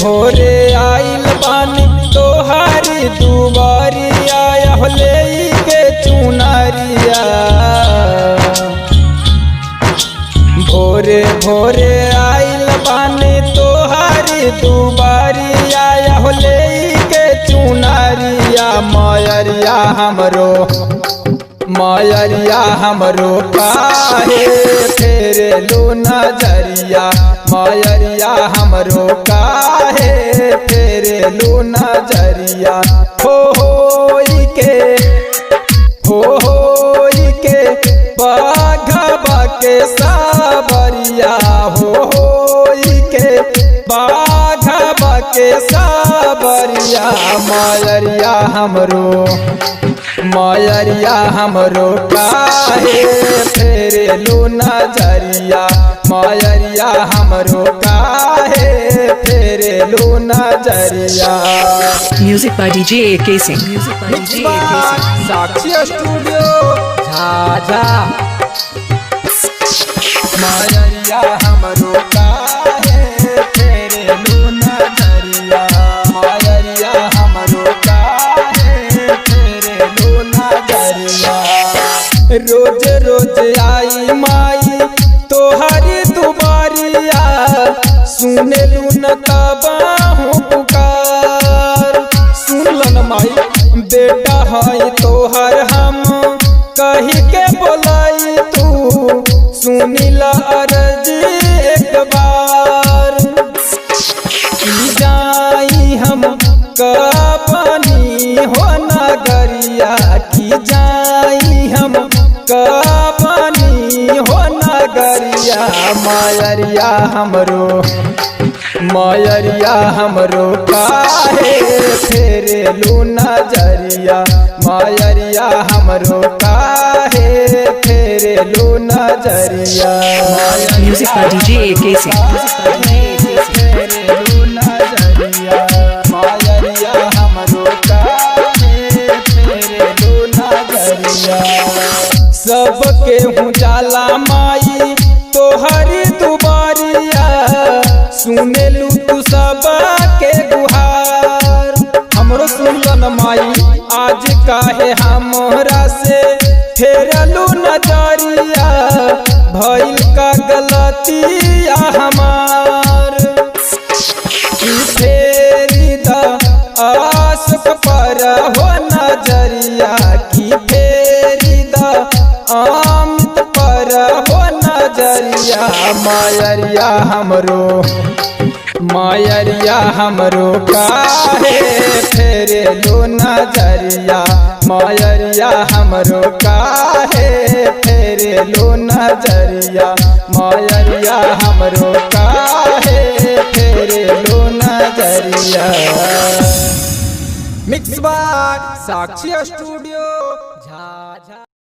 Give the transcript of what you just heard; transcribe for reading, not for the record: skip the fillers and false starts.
भोरे आइल बानी तोहारी दुबारिया ले के चुनरिया। भोरे भोरे आइल बानी तोहारी दुबारिया ले के चुनरिया। मयरिया हमरो काहे फेरे लो नजरिया। मयरिया हमरो काहे फेरे लो नजरिया। हो के बाघबा के साबरिया। हो के बाघबा के साबरिया। मयरिया हमरो काहे फेरे लो नजरिया। मयरिया हमरो काहे फेरे लो नजरिया। Music by DJ AK Singh. Sakshi studio Jhajha. मयरिया हमरो काहे फेरे लो नजरिया। मयरिया हमरो काहे फेरे लो नजरिया। रोज रोज आई माई तोहरी दुबारिया। सुने लू न तबाहू पुकार। सुनलन माई बेटा है तोहर हम कही के बोलाई तू। सुनिला अर्जी एक बार। जाई हम कबनी हो नगरिया। की जाई हम कबनी हो नगरिया। मयरिया हमरो काहे फेरे लो नजरिया। मयरिया हमरो काहे फेरे लो नजरिया। Music by DJ AK Singh. मयरिया हमरो काहे फेरे लो नजरिया। सबके हूँ जाला माई तोहरी दुबारिया। सुने लू तू सबके गुहार। हमरो सुनलन माई आज काहे हमरा से फेरलू नजरिया। भइल का गलतिया हमार। फेरी द आशिक पर हो नजरिया। की फेरी द अमित पर हो नजरिया। मयरिया हमरो काहे फेरे लो नजरिया। मयरिया हमरो काहे फेरे लो नजरिया। मयरिया हमरो काहे फेरे लो नजरिया। Mix by Sakshi studio